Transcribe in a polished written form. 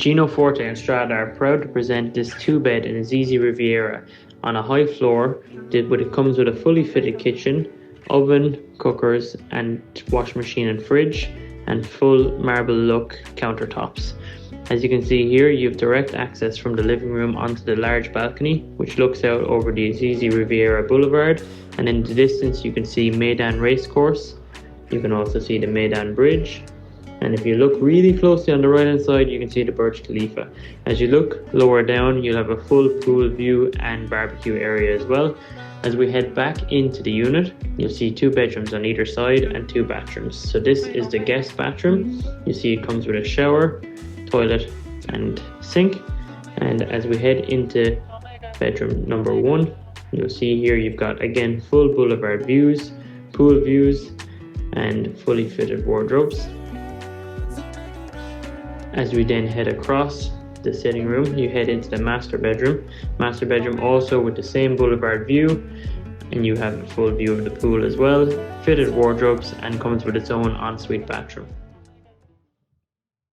Gino Forte and Strada are proud to present this 2-bed in Azizi Riviera on a high floor. It comes with a fully fitted kitchen, oven, cookers and wash machine and fridge, and full marble look countertops. As you can see here, you have direct access from the living room onto the large balcony, which looks out over the Azizi Riviera Boulevard, and in the distance you can see Meydan Racecourse. You can also see the Meydan Bridge, and if you look really closely on the right hand side, you can see the Burj Khalifa. As you look lower down, you'll have a full pool view and barbecue area as well. As we head back into the unit, you'll see 2 bedrooms on either side and 2 bathrooms. So this is the guest bathroom. You see it comes with a shower, toilet and sink. And as we head into bedroom number 1, you'll see here you've got again full boulevard views, pool views and fully fitted wardrobes. As we then head across the sitting room, you head into the master bedroom. Master bedroom also with the same boulevard view, and you have a full view of the pool as well, fitted wardrobes, and comes with its own ensuite bathroom.